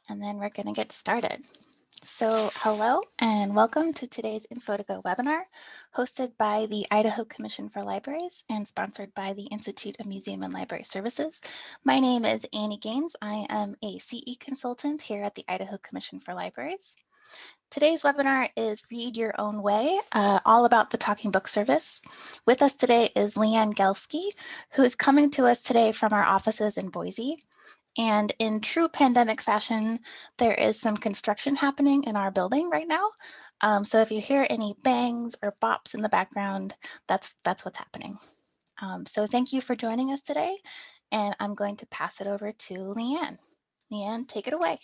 And then we're going to get started. So hello and welcome to today's Info2Go webinar, hosted by the Idaho Commission for Libraries and sponsored by the Institute of Museum and Library Services. My name is Annie Gaines. I am a CE consultant here at the Idaho Commission for Libraries. Today's webinar is Read Your Own Way, all about the Talking Book service. With us today is Leanne Gelsky, who is coming to us today from our offices in Boise. And in true pandemic fashion, there is some construction happening in our building right now. So if you hear any bangs or bops in the background, that's what's happening. So thank you for joining us today. And I'm going to pass it over to Leanne. Leanne, take it away.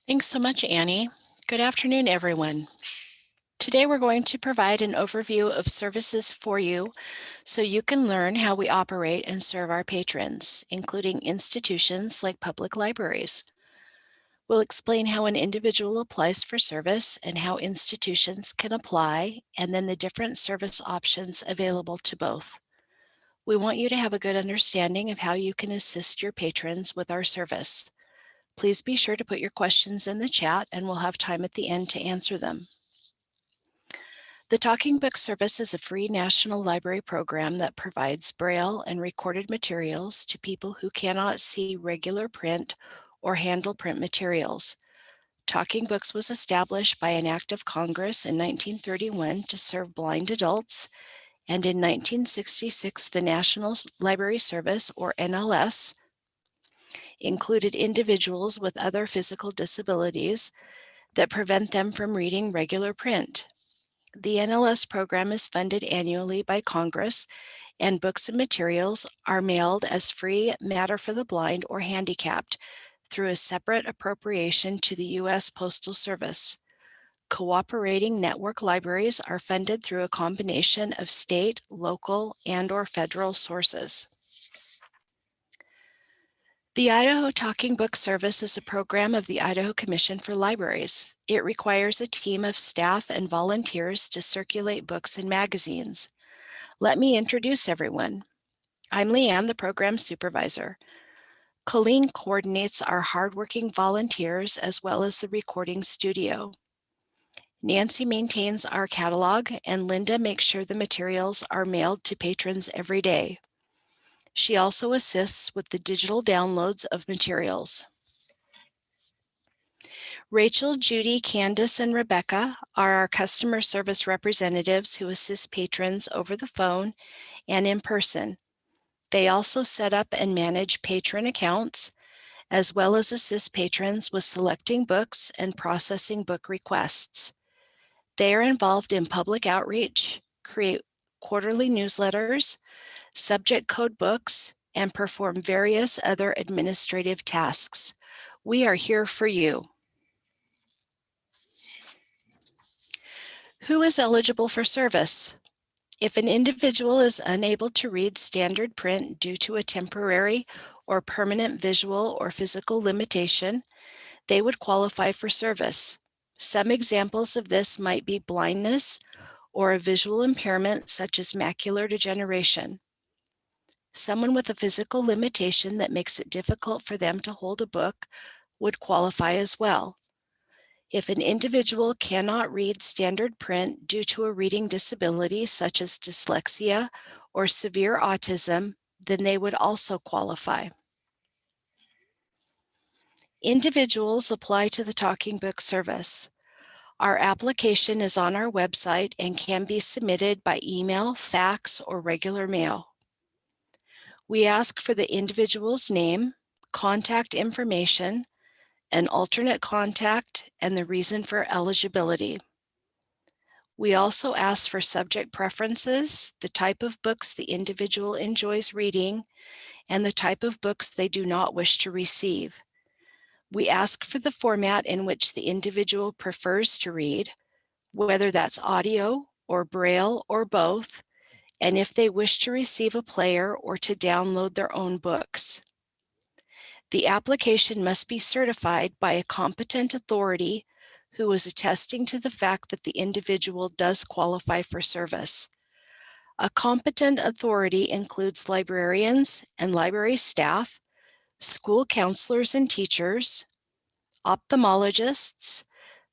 Thanks so much, Annie. Good afternoon, everyone. Today we're going to provide an overview of services for you so you can learn how we operate and serve our patrons, including institutions like public libraries. We'll explain how an individual applies for service and how institutions can apply, and then the different service options available to both. We want you to have a good understanding of how you can assist your patrons with our service. Please be sure to put your questions in the chat and we'll have time at the end to answer them. The Talking Book Service is a free National Library program that provides braille and recorded materials to people who cannot see regular print or handle print materials. Talking Books was established by an act of Congress in 1931 to serve blind adults, and in 1966 the National Library Service, or NLS, included individuals with other physical disabilities that prevent them from reading regular print. The NLS program is funded annually by Congress, and books and materials are mailed as free matter for the blind or handicapped through a separate appropriation to the U.S. Postal Service. Cooperating network libraries are funded through a combination of state, local, and/or federal sources. The Idaho Talking Book Service is a program of the Idaho Commission for Libraries. It requires a team of staff and volunteers to circulate books and magazines. Let me introduce everyone. I'm Leanne, the program supervisor. Colleen coordinates our hardworking volunteers as well as the recording studio. Nancy maintains our catalog, and Linda makes sure the materials are mailed to patrons every day. She also assists with the digital downloads of materials. Rachel, Judy, Candace, and Rebecca are our customer service representatives who assist patrons over the phone and in person. They also set up and manage patron accounts, as well as assist patrons with selecting books and processing book requests. They are involved in public outreach, create quarterly newsletters, subject code books, and perform various other administrative tasks. We are here for you. Who is eligible for service? If an individual is unable to read standard print due to a temporary or permanent visual or physical limitation, they would qualify for service. Some examples of this might be blindness or a visual impairment such as macular degeneration. Someone with a physical limitation that makes it difficult for them to hold a book would qualify as well. If an individual cannot read standard print due to a reading disability such as dyslexia or severe autism, then they would also qualify. Individuals apply to the Talking Book Service. Our application is on our website and can be submitted by email, fax, or regular mail. We ask for the individual's name, contact information, an alternate contact, and the reason for eligibility. We also ask for subject preferences, the type of books the individual enjoys reading, and the type of books they do not wish to receive. We ask for the format in which the individual prefers to read, whether that's audio or braille or both, and if they wish to receive a player or to download their own books. The application must be certified by a competent authority who is attesting to the fact that the individual does qualify for service. A competent authority includes librarians and library staff, school counselors and teachers, ophthalmologists,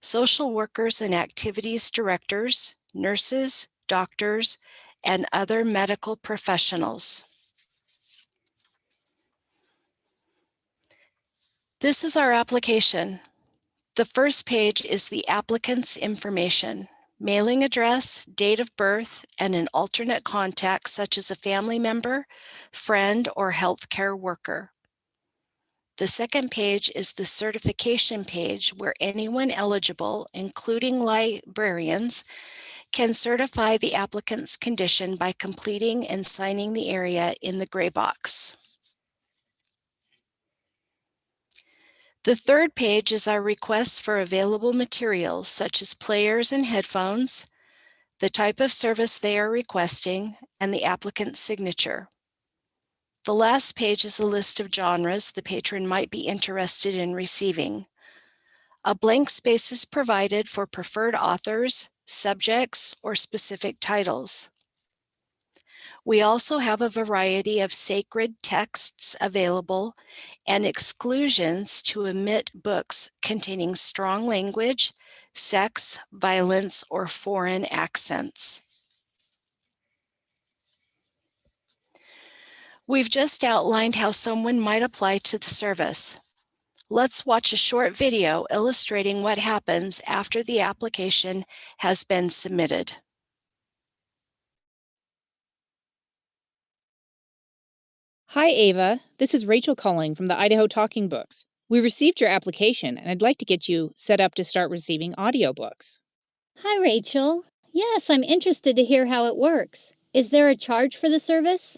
social workers and activities directors, nurses, doctors, and other medical professionals. This is our application. The first page is the applicant's information, mailing address, date of birth, and an alternate contact such as a family member, friend, or healthcare worker. The second page is the certification page where anyone eligible, including librarians, can certify the applicant's condition by completing and signing the area in the gray box. The third page is our requests for available materials such as players and headphones, the type of service they are requesting, and the applicant's signature. The last page is a list of genres the patron might be interested in receiving. A blank space is provided for preferred authors, subjects, or specific titles. We also have a variety of sacred texts available and exclusions to omit books containing strong language, sex, violence, or foreign accents. We've just outlined how someone might apply to the service. Let's watch a short video illustrating what happens after the application has been submitted. Hi, Ava. This is Rachel calling from the Idaho Talking Books. We received your application, and I'd like to get you set up to start receiving audiobooks. Hi, Rachel. Yes, I'm interested to hear how it works. Is there a charge for the service?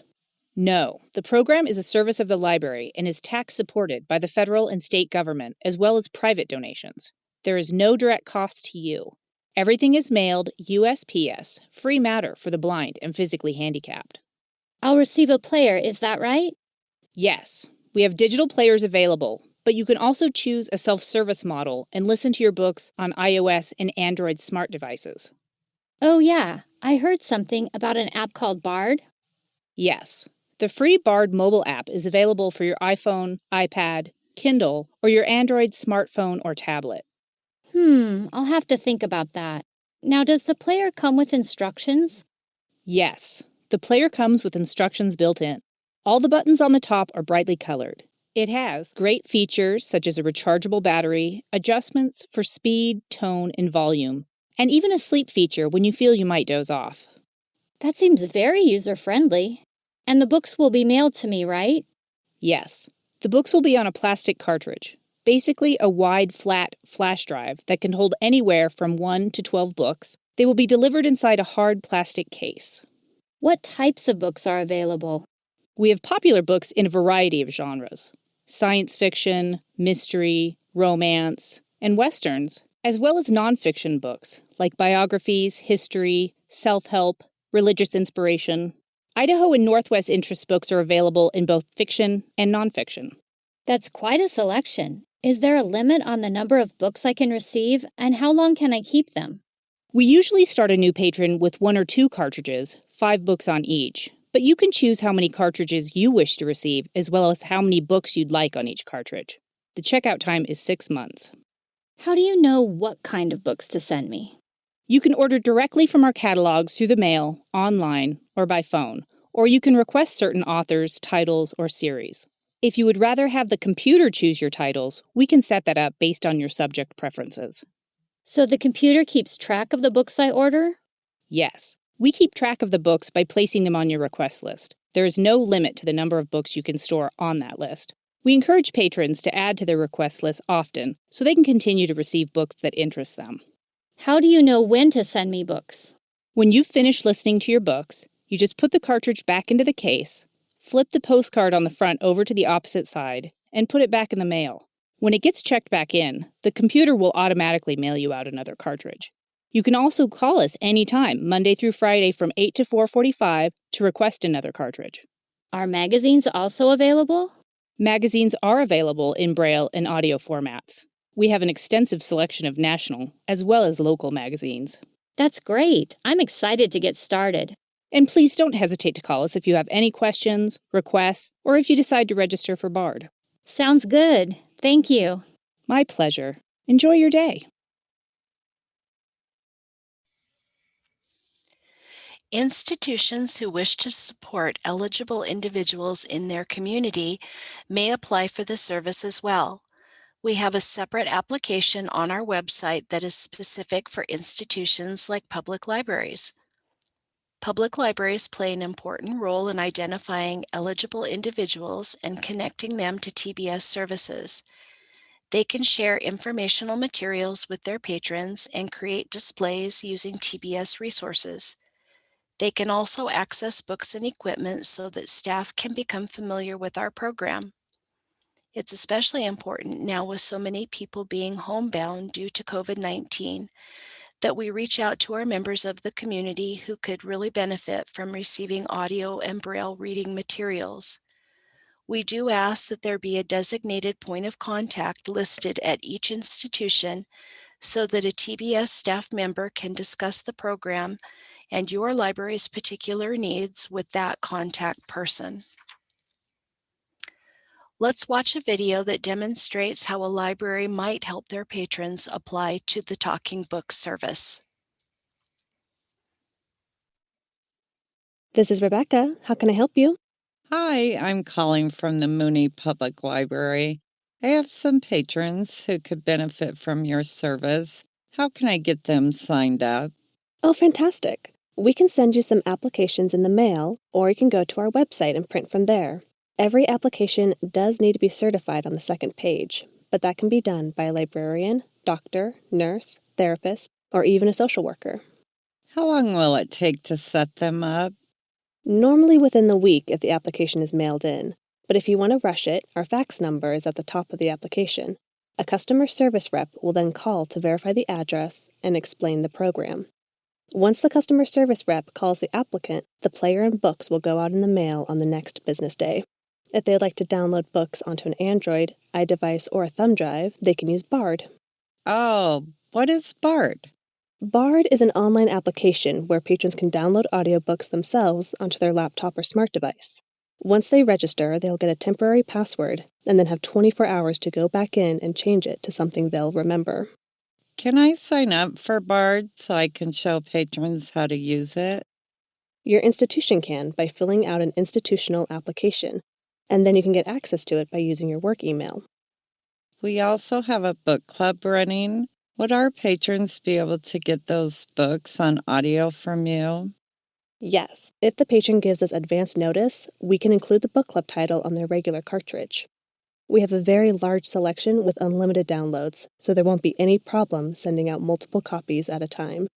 No, the program is a service of the library and is tax supported by the federal and state government, as well as private donations. There is no direct cost to you. Everything is mailed USPS, free matter for the blind and physically handicapped. I'll receive a player, is that right? Yes, we have digital players available, but you can also choose a self-service model and listen to your books on iOS and Android smart devices. Oh, yeah. I heard something about an app called Bard. Yes. The free Bard mobile app is available for your iPhone, iPad, Kindle, or your Android smartphone or tablet. I'll have to think about that. Now, does the player come with instructions? Yes. The player comes with instructions built in. All the buttons on the top are brightly colored. It has great features such as a rechargeable battery, adjustments for speed, tone, and volume, and even a sleep feature when you feel you might doze off. That seems very user-friendly. And the books will be mailed to me, right? Yes. The books will be on a plastic cartridge, basically a wide, flat flash drive that can hold anywhere from 1 to 12 books. They will be delivered inside a hard plastic case. What types of books are available? We have popular books in a variety of genres: science fiction, mystery, romance, and westerns, as well as nonfiction books like biographies, history, self-help, religious inspiration. Idaho and Northwest interest books are available in both fiction and nonfiction. That's quite a selection. Is there a limit on the number of books I can receive, and how long can I keep them? We usually start a new patron with 1 or 2 cartridges, 5 books on each, but you can choose how many cartridges you wish to receive as well as how many books you'd like on each cartridge. The checkout time is 6 months. How do you know what kind of books to send me? You can order directly from our catalogs through the mail, online, or by phone, or you can request certain authors, titles, or series. If you would rather have the computer choose your titles, we can set that up based on your subject preferences. So the computer keeps track of the books I order? Yes. We keep track of the books by placing them on your request list. There is no limit to the number of books you can store on that list. We encourage patrons to add to their request list often so they can continue to receive books that interest them. How do you know when to send me books? When you've finished listening to your books, you just put the cartridge back into the case, flip the postcard on the front over to the opposite side, and put it back in the mail. When it gets checked back in, the computer will automatically mail you out another cartridge. You can also call us anytime, Monday through Friday from 8 to 4:45 to request another cartridge. Are magazines also available? Magazines are available in braille and audio formats. We have an extensive selection of national as well as local magazines. That's great. I'm excited to get started. And please don't hesitate to call us if you have any questions, requests, or if you decide to register for BARD. Sounds good. Thank you. My pleasure. Enjoy your day. Institutions who wish to support eligible individuals in their community may apply for the service as well. We have a separate application on our website that is specific for institutions like public libraries. Public libraries play an important role in identifying eligible individuals and connecting them to TBS services. They can share informational materials with their patrons and create displays using TBS resources. They can also access books and equipment so that staff can become familiar with our program. It's especially important now with so many people being homebound due to COVID-19 that we reach out to our members of the community who could really benefit from receiving audio and braille reading materials. We do ask that there be a designated point of contact listed at each institution so that a TBS staff member can discuss the program and your library's particular needs with that contact person. Let's watch a video that demonstrates how a library might help their patrons apply to the Talking Book service. This is Rebecca. How can I help you? Hi, I'm calling from the Mooney Public Library. I have some patrons who could benefit from your service. How can I get them signed up? Oh, fantastic. We can send you some applications in the mail, or you can go to our website and print from there. Every application does need to be certified on the second page, but that can be done by a librarian, doctor, nurse, therapist, or even a social worker. How long will it take to set them up? Normally within the week if the application is mailed in, but if you want to rush it, our fax number is at the top of the application. A customer service rep will then call to verify the address and explain the program. Once the customer service rep calls the applicant, the player and books will go out in the mail on the next business day. If they'd like to download books onto an Android, iDevice, or a thumb drive, they can use Bard. Oh, what is BARD? Bard is an online application where patrons can download audiobooks themselves onto their laptop or smart device. Once they register, they'll get a temporary password and then have 24 hours to go back in and change it to something they'll remember. Can I sign up for BARD so I can show patrons how to use it? Your institution can by filling out an institutional application, and then you can get access to it by using your work email. We also have a book club running. Would our patrons be able to get those books on audio from you? Yes, if the patron gives us advance notice, we can include the book club title on their regular cartridge. We have a very large selection with unlimited downloads, so there won't be any problem sending out multiple copies at a time.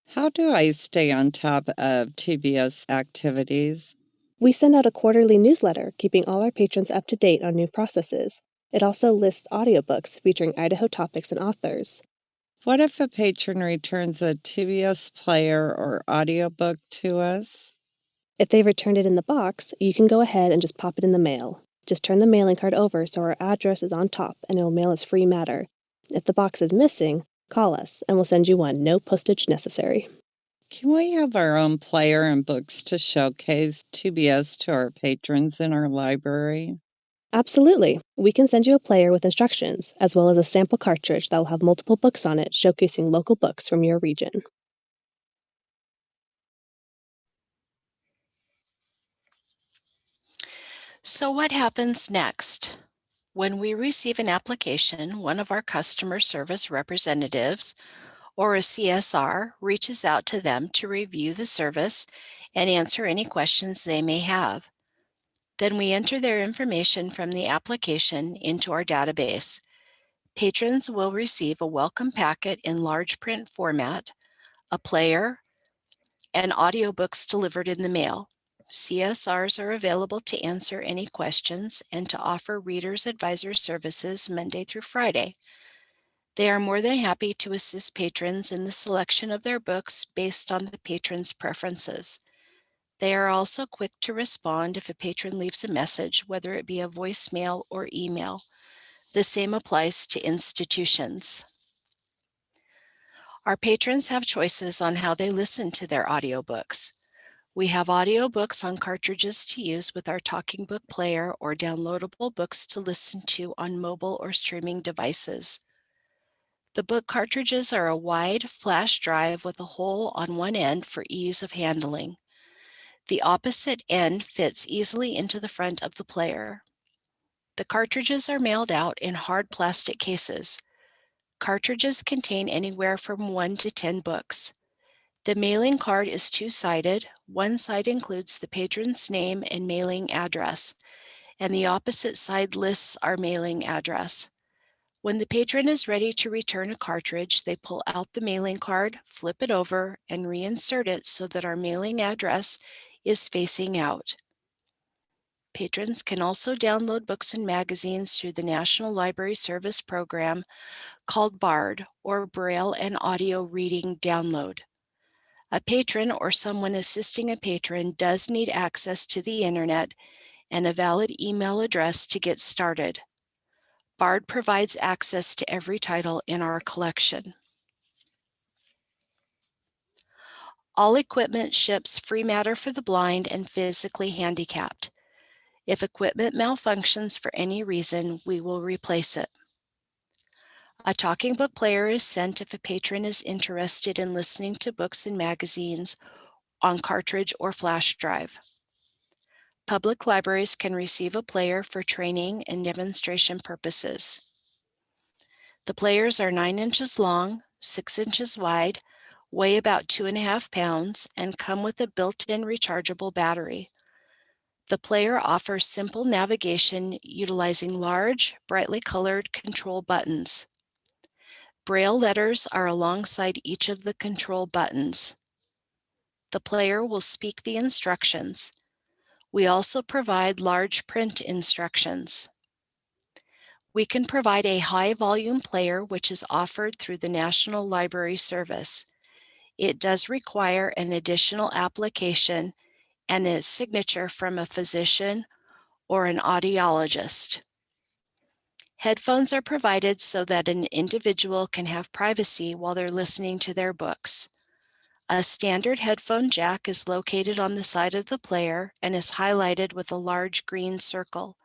How do I stay on top of TBS activities? We send out a quarterly newsletter, keeping all our patrons up to date on new processes. It also lists audiobooks featuring Idaho topics and authors. What if a patron returns a TBS player or audiobook to us? If they returned it in the box, you can go ahead and just pop it in the mail. Just turn the mailing card over so our address is on top and it'll mail as free matter. If the box is missing, call us and we'll send you one, no postage necessary. Can we have our own player and books to showcase TBS to our patrons in our library? Absolutely. We can send you a player with instructions, as well as a sample cartridge that will have multiple books on it showcasing local books from your region. So what happens next? When we receive an application, one of our customer service representatives or a CSR reaches out to them to review the service and answer any questions they may have. Then we enter their information from the application into our database. Patrons will receive a welcome packet in large print format, a player, and audiobooks delivered in the mail. CSRs are available to answer any questions and to offer readers advisor services Monday through Friday. They are more than happy to assist patrons in the selection of their books based on the patron's preferences. They are also quick to respond if a patron leaves a message, whether it be a voicemail or email. The same applies to institutions. Our patrons have choices on how they listen to their audiobooks. We have audiobooks on cartridges to use with our talking book player or downloadable books to listen to on mobile or streaming devices. The book cartridges are a wide flash drive with a hole on one end for ease of handling. The opposite end fits easily into the front of the player. The cartridges are mailed out in hard plastic cases. Cartridges contain anywhere from 1 to 10 books. The mailing card is two-sided. One side includes the patron's name and mailing address, and the opposite side lists our mailing address. When the patron is ready to return a cartridge, they pull out the mailing card, flip it over, and reinsert it so that our mailing address is facing out. Patrons can also download books and magazines through the National Library Service program called BARD, or Braille and Audio Reading Download. A patron or someone assisting a patron does need access to the internet and a valid email address to get started. BARD provides access to every title in our collection. All equipment ships free matter for the blind and physically handicapped. If equipment malfunctions for any reason, we will replace it. A talking book player is sent if a patron is interested in listening to books and magazines on cartridge or flash drive. Public libraries can receive a player for training and demonstration purposes. The players are 9 inches long, 6 inches wide, weigh about 2.5 pounds, and come with a built-in rechargeable battery. The player offers simple navigation utilizing large, brightly colored control buttons. Braille letters are alongside each of the control buttons. The player will speak the instructions. We also provide large print instructions. We can provide a high-volume player which is offered through the National Library Service. It does require an additional application and a signature from a physician or an audiologist. Headphones are provided so that an individual can have privacy while they're listening to their books. A standard headphone jack is located on the side of the player and is highlighted with a large green circle.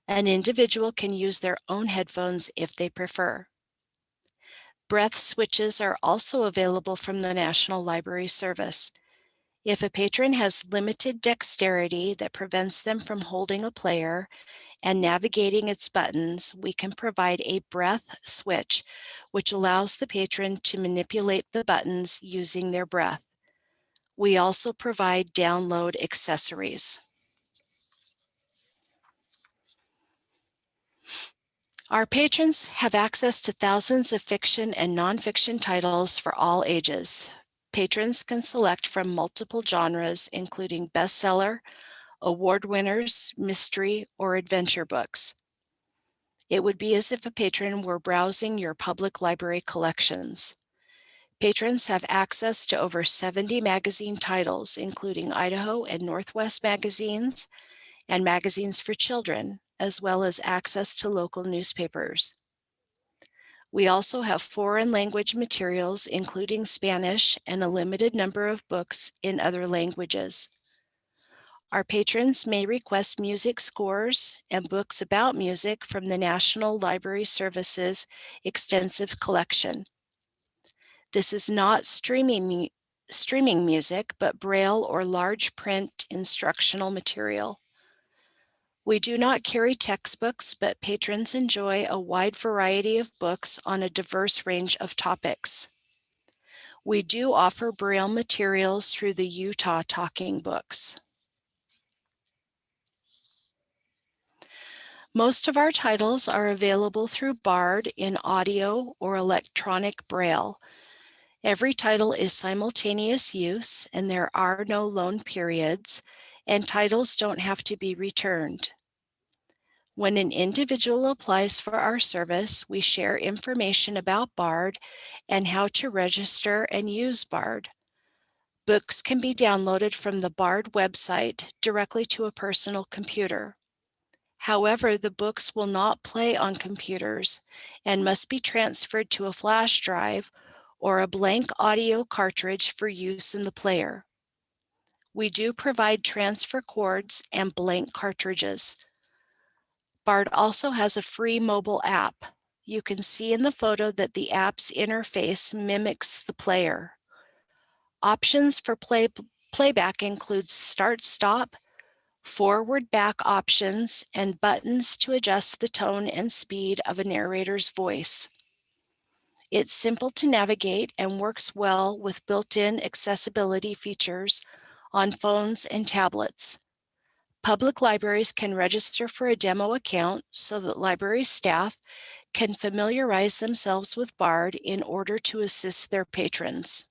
An individual can use their own headphones if they prefer. Breath switches are also available from the National Library Service. If a patron has limited dexterity that prevents them from holding a player and navigating its buttons, we can provide a breath switch, which allows the patron to manipulate the buttons using their breath. We also provide download accessories. Our patrons have access to thousands of fiction and nonfiction titles for all ages. Patrons can select from multiple genres, including bestseller, award winners, mystery, or adventure books. It would be as if a patron were browsing your public library collections. Patrons have access to over 70 magazine titles, including Idaho and Northwest magazines and magazines for children, as well as access to local newspapers. We also have foreign language materials, including Spanish, and a limited number of books in other languages. Our patrons may request music scores and books about music from the National Library Service's extensive collection. This is not streaming music, but Braille or large print instructional material. We do not carry textbooks, but patrons enjoy a wide variety of books on a diverse range of topics. We do offer Braille materials through the Utah Talking Books. Most of our titles are available through BARD in audio or electronic Braille. Every title is simultaneous use, and there are no loan periods, and titles don't have to be returned. When an individual applies for our service, we share information about BARD and how to register and use BARD. Books can be downloaded from the BARD website directly to a personal computer. However, the books will not play on computers and must be transferred to a flash drive or a blank audio cartridge for use in the player. We do provide transfer cords and blank cartridges. BARD also has a free mobile app. You can see in the photo that the app's interface mimics the player. Options for playback include start-stop, forward-back options, and buttons to adjust the tone and speed of a narrator's voice. It's simple to navigate and works well with built-in accessibility features on phones and tablets. Public libraries can register for a demo account so that library staff can familiarize themselves with BARD in order to assist their patrons.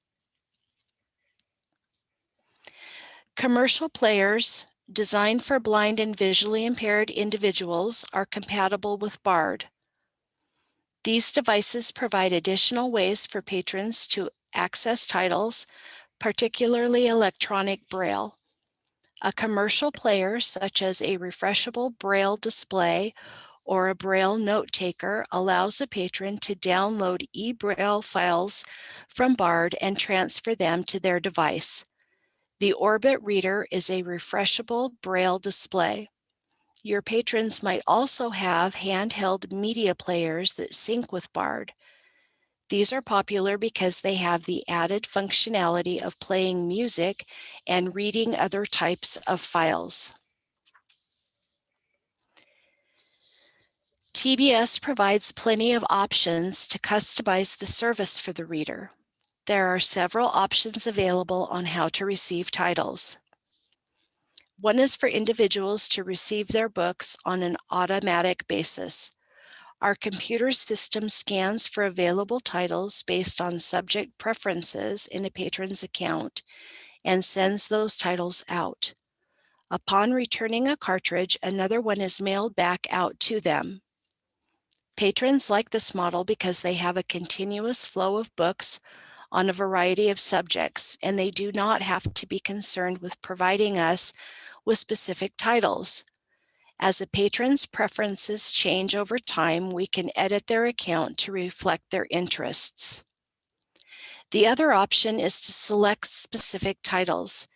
Commercial players designed for blind and visually impaired individuals are compatible with BARD. These devices provide additional ways for patrons to access titles, particularly electronic braille. A commercial player, such as a refreshable braille display or a braille note taker, allows a patron to download e-braille files from BARD and transfer them to their device. The Orbit Reader is a refreshable braille display. Your patrons might also have handheld media players that sync with BARD. These are popular because they have the added functionality of playing music and reading other types of files. TBS provides plenty of options to customize the service for the reader. There are several options available on how to receive titles. One is for individuals to receive their books on an automatic basis. Our computer system scans for available titles based on subject preferences in a patron's account and sends those titles out. Upon returning a cartridge, another one is mailed back out to them. Patrons like this model because they have a continuous flow of books on a variety of subjects, and they do not have to be concerned with providing us with specific titles. As a patron's preferences change over time, we can edit their account to reflect their interests. The other option is to select specific titles.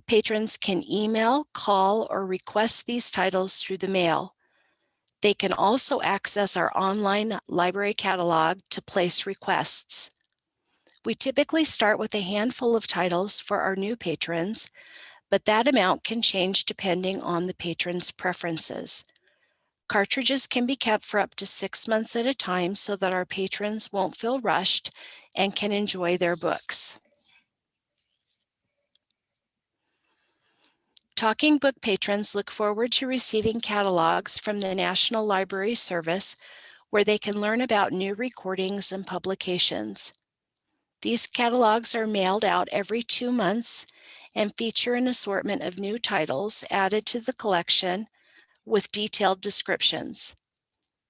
Patrons can email, call, or request these titles through the mail. They can also access our online library catalog to place requests. We typically start with a handful of titles for our new patrons, but that amount can change depending on the patron's preferences. Cartridges can be kept for up to 6 months at a time so that our patrons won't feel rushed and can enjoy their books. Talking Book patrons look forward to receiving catalogs from the National Library Service where they can learn about new recordings and publications. These catalogs are mailed out every 2 months and feature an assortment of new titles added to the collection with detailed descriptions.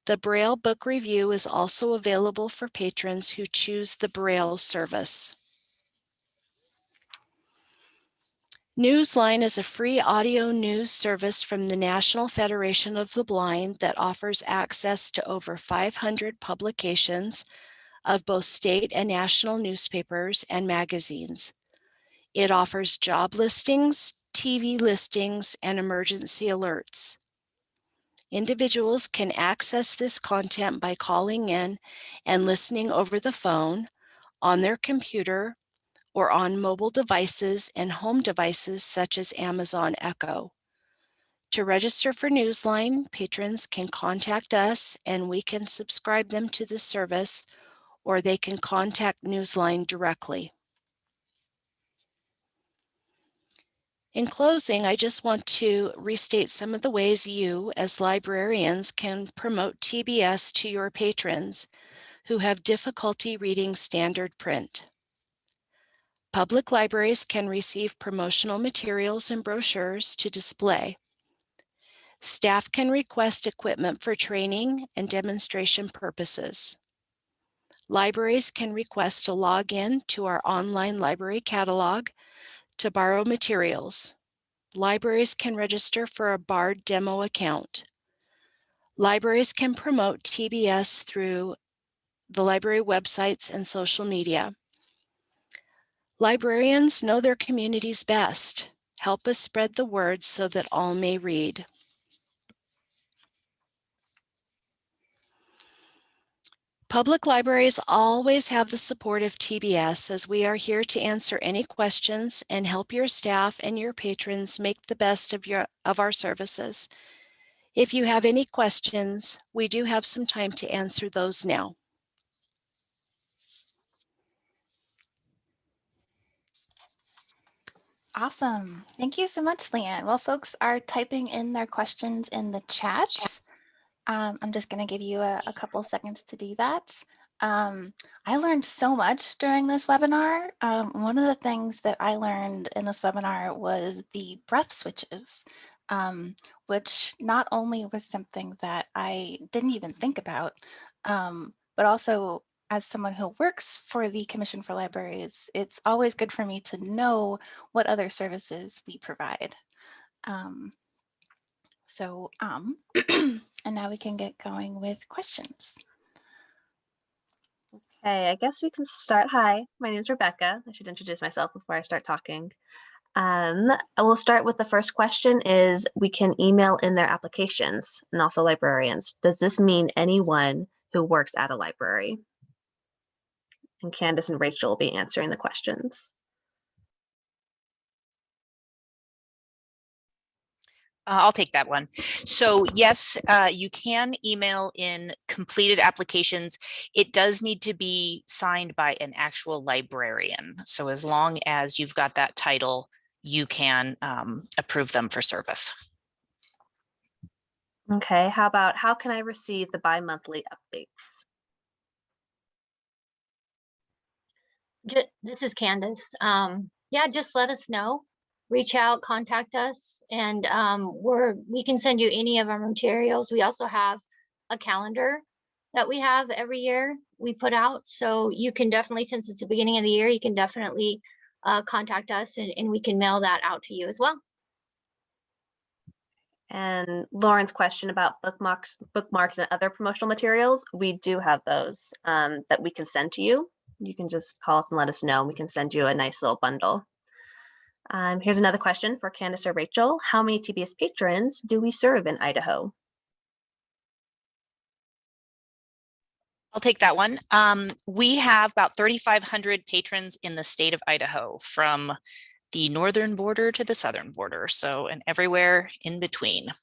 The Braille Book Review is also available for patrons who choose the Braille service. Newsline is a free audio news service from the National Federation of the Blind that offers access to over 500 publications of both state and national newspapers and magazines. It offers job listings, TV listings, and emergency alerts. Individuals can access this content by calling in and listening over the phone, on their computer, or on mobile devices and home devices such as Amazon Echo. To register for Newsline, patrons can contact us and we can subscribe them to the service, or they can contact Newsline directly. In closing, I just want to restate some of the ways you, as librarians, can promote TBS to your patrons who have difficulty reading standard print. Public libraries can receive promotional materials and brochures to display. Staff can request equipment for training and demonstration purposes. Libraries can request to log in to our online library catalog to borrow materials. Libraries can register for a BARD demo account. Libraries can promote TBS through the library websites and social media. Librarians know their communities best. Help us spread the word so that all may read. Public libraries always have the support of TBS, as we are here to answer any questions and help your staff and your patrons make the best of our services. If you have any questions, we do have some time to answer those now. Awesome. Thank you so much, Leanne. Well, folks are typing in their questions in the chat. I'm just going to give you a couple seconds to do that. I learned so much during this webinar. One of the things that I learned in this webinar was the breath switches, which not only was something that I didn't even think about, but also as someone who works for the Commission for Libraries, it's always good for me to know what other services we provide. And now we can get going with questions. Okay, I guess we can start. Hi, my name is Rebecca. I should introduce myself before I start talking. I will start with the first question is we can email in their applications and also librarians. Does this mean anyone who works at a library? And Candace and Rachel will be answering the questions. I'll take that one. So yes, you can email in completed applications. It does need to be signed by an actual librarian. So as long as you've got that title, you can approve them for service. Okay, how can I receive the bi-monthly updates? This is Candace. Yeah, just let us know. Reach out, contact us, and we can send you any of our materials. We also have a calendar that we have every year we put out. So you can definitely, since it's the beginning of the year, you can definitely contact us and we can mail that out to you as well. And Lauren's question about bookmarks and other promotional materials, we do have those that we can send to you. You can just call us and let us know. We can send you a nice little bundle. Here's another question for Candace or Rachel. How many TBS patrons do we serve in Idaho? I'll take that one. We have about 3,500 patrons in the state of Idaho, from the northern border to the southern border, so and everywhere in between.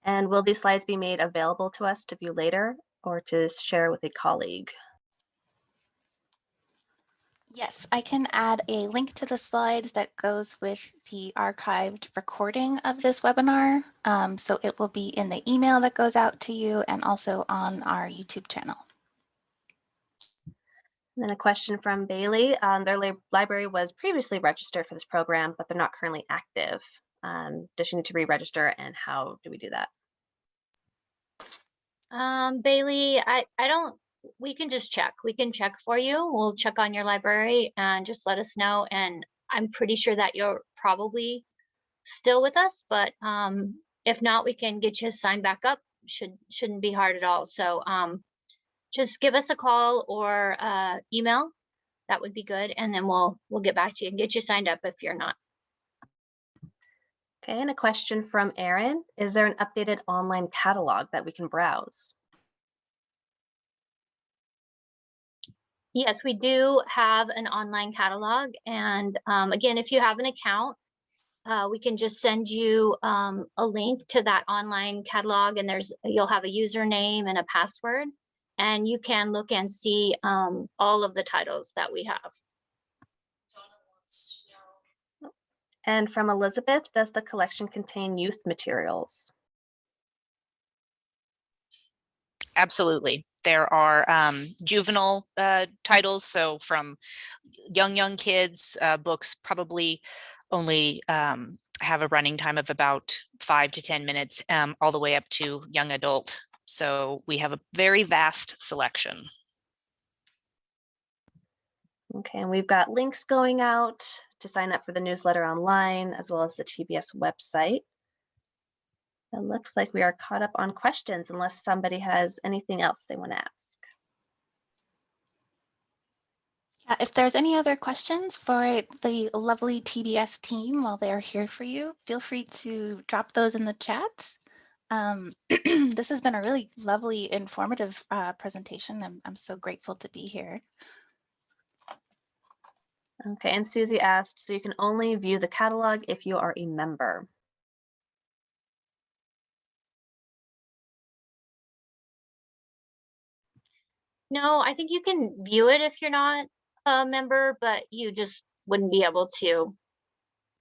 And will these slides be made available to us to view later or to share with a colleague? Yes, I can add a link to the slides that goes with the archived recording of this webinar. So it will be in the email that goes out to you and also on our YouTube channel. And then a question from Bailey. Their library was previously registered for this program, but they're not currently active. Does she need to re-register, and how do we do that? Bailey, we can just check. We can check for you. We'll check on your library and just let us know. And I'm pretty sure that you're probably still with us, but if not, we can get you signed back up. Shouldn't be hard at all. So just give us a call or email. That would be good. And then we'll get back to you and get you signed up if you're not. Okay, and a question from Erin. Is there an updated online catalog that we can browse? Yes, we do have an online catalog. And again, if you have an account, we can just send you a link to that online catalog, and you'll have a username and a password, and you can look and see all of the titles that we have. And from Elizabeth, does the collection contain youth materials? Absolutely. There are juvenile titles, so from young kids, books probably only have a running time of about 5 to 10 minutes, all the way up to young adult. So we have a very vast selection. Okay, and we've got links going out to sign up for the newsletter online, as well as the TBS website. It looks like we are caught up on questions, unless somebody has anything else they want to ask. If there's any other questions for the lovely TBS team while they're here for you, feel free to drop those in the chat. This has been a really lovely, informative presentation. I'm so grateful to be here. Okay, and Susie asked, so you can only view the catalog if you are a member. No, I think you can view it if you're not a member, but you just wouldn't be able to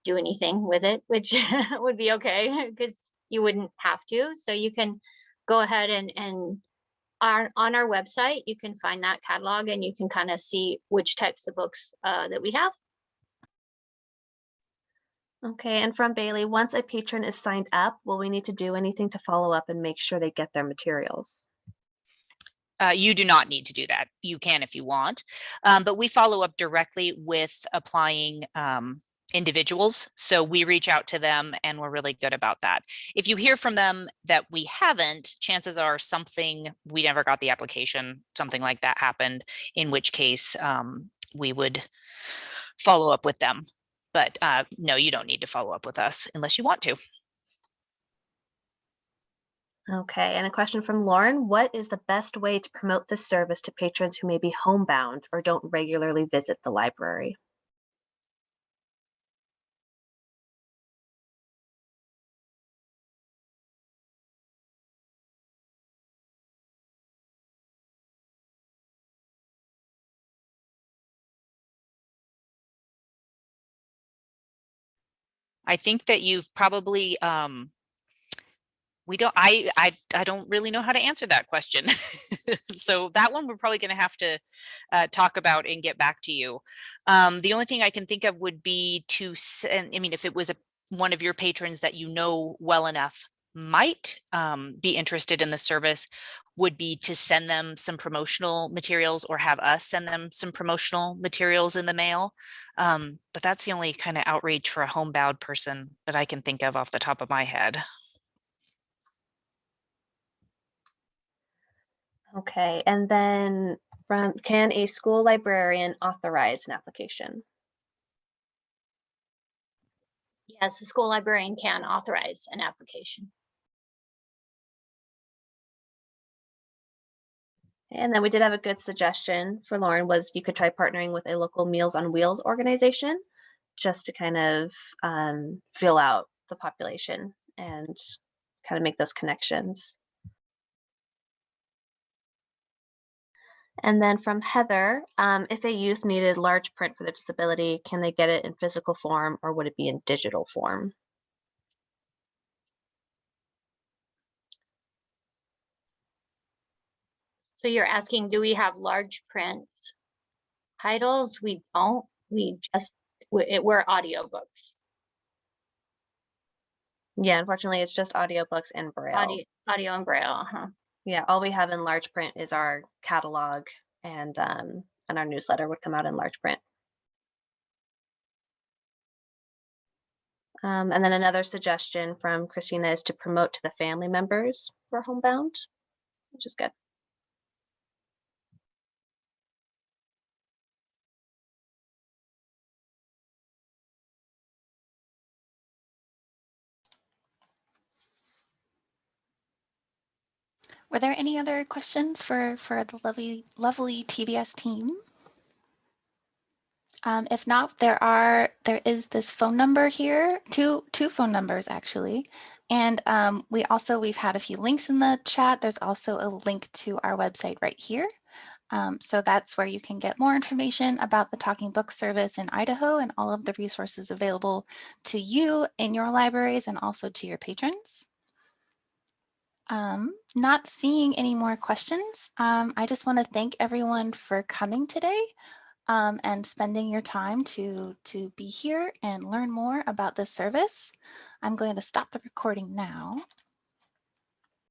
do anything with it, which would be okay because you wouldn't have to. So you can go ahead and on our website, you can find that catalog and you can kind of see which types of books that we have. Okay, and from Bailey, once a patron is signed up, will we need to do anything to follow up and make sure they get their materials? You do not need to do that. You can if you want, but we follow up directly with applying individuals. So we reach out to them and we're really good about that. If you hear from them that we haven't, chances are something, we never got the application, something like that happened, in which case we would follow up with them. But no, you don't need to follow up with us unless you want to. Okay, and a question from Lauren. What is the best way to promote this service to patrons who may be homebound or don't regularly visit the library? I think that you've probably we don't I don't really know how to answer that question. So that one we're probably going to have to talk about and get back to you. The only thing I can think of would be to send, I mean, if it was one of your patrons that you know well enough might be interested in the service, would be to send them some promotional materials or have us send them some promotional materials in the mail. But that's the only kind of outreach for a homebound person that I can think of off the top of my head. Okay, and then can a school librarian authorize an application? Yes, the school librarian can authorize an application. And then we did have a good suggestion for Lauren was you could try partnering with a local Meals on Wheels organization just to kind of fill out the population and kind of make those connections. And then from Heather, if a youth needed large print for their disability, can they get it in physical form or would it be in digital form? So you're asking, do we have large print titles? We don't. We're audiobooks. Yeah, unfortunately, it's just audiobooks and Braille. Audio and Braille, huh? Yeah, all we have in large print is our catalog and our newsletter would come out in large print. And then another suggestion from Christina is to promote to the family members who are homebound, which is good. Were there any other questions for the lovely TBS team? If not, there is this phone number here, two phone numbers actually. And we've had a few links in the chat. There's also a link to our website right here. So that's where you can get more information about the Talking Book service in Idaho and all of the resources available to you in your libraries and also to your patrons. Not seeing any more questions. I just want to thank everyone for coming today. And spending your time to be here and learn more about this service. I'm going to stop the recording now.